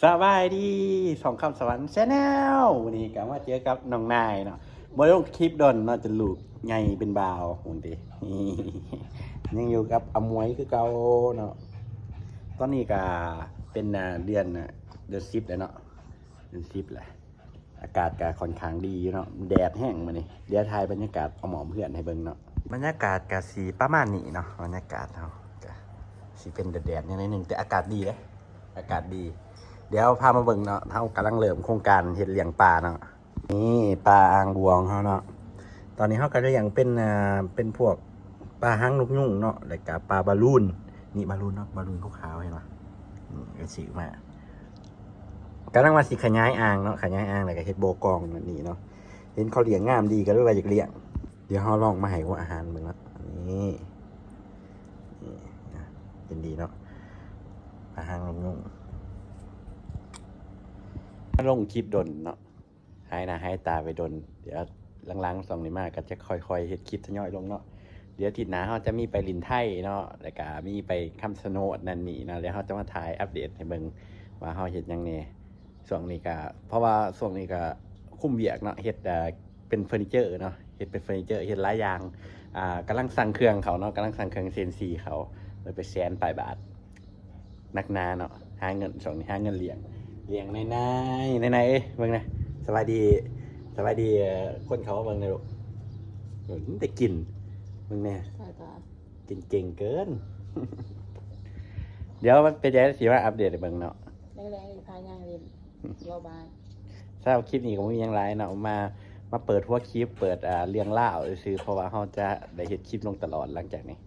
สบายดีสองคำสวรรค์แชนแนลวันนี้ก็มาเจอกับน้องนายเนาะบริลงคลิปดนเนาะจะลูกไงเป็นบ่าวหุ่นดียังอยู่กับอมวยคือเก่าเนาะตอนนี้ก็เป็นเดือน10แล้วเนาะเดือน10แหละอากาศก็ค่อนข้างดีเนาะแดดแห้งมานี่เดี๋ยวถ่ายบรรยากาศเอาหมอมเพื่อนให้เบิ่งเนาะบรรยากาศก็สีประมาณนี้เนาะบรรยากาศเนาะก็สีเป็นแดดๆนิดนึงแต่อากาศดีเลยอากาศดีเดี๋ยวพามาเบิ่งเนาะเขากำลังเริ่มโครงการเฮ็ดเลี้ยงปลาเนาะนี่ปลาอ่างบวงเขาเนาะตอนนี้เขาก็เลี้ยงเป็นพวกปลาหางนกยุงเนาะแล้วก็ปลาบาลูนนี่บาลูนเนาะบาลูนขาวๆเห็นปะนี่สีมากำลังมาสิขยายอ่างเนาะขยายอ่างแล้วก็เฮ็ดโบกองนี่เนาะเห็นเขาเลี้ยงงามดีก็เลยว่าอยากเลี้ยงเดี๋ยวเขาลองมาให้ว่าอาหารเบิ่งเนาะนี่เป็นดีเนาะปลาหางนกยุงลงคลิปดนเนาะหายหน้าหายตาไปดนเดี๋ยวหลังๆ2นี้มากก็จะค่อยๆเฮ็ดคลิปทยอยลงเนาะเดี๋ยวอาทิตย์หน้าเขาจะมีไปลินไทยเนาะแล้วก็มีไปคำชะโนดนั่นนี่นะแล้วเขาจะมาถ่ายอัปเดตให้เบิ่งว่าเขาเฮ็ดยังไงช่วงนี้ก็เพราะว่าช่วงนี้ก็คุ้มเวียกเนาะเฮ็ดเป็นเฟอร์นิเจอร์เนาะเฮ็ดเป็นเฟอร์นิเจอร์เฮ็ดหลายอย่างกำลังสั่งเครื่องเขาเนาะกำลังสั่งเครื่อง CNC เขาเลยไปแสนปลายบาทนักหนาเนาะหาเงินช่วงนี้หาเงินเลี้ยงในเบิ่งนะสบายดีคนเขาเบิ่งนะลูกแต่กินมึงเนี่ยกินเก่งเกิน เดี๋ยวมันเป็นยังไงสิว่าอัปเดตให้เบิ่งเนาะแรงๆพายางเรียนรอบานถ้าคลิปนี้ก็ไม่มียังไรเนาะมาเปิดหัวคลิปเปิดเรียงเล่าซื้อเพราะว่าเขาจะได้เห็นคลิปลงตลอดหลังจากนี้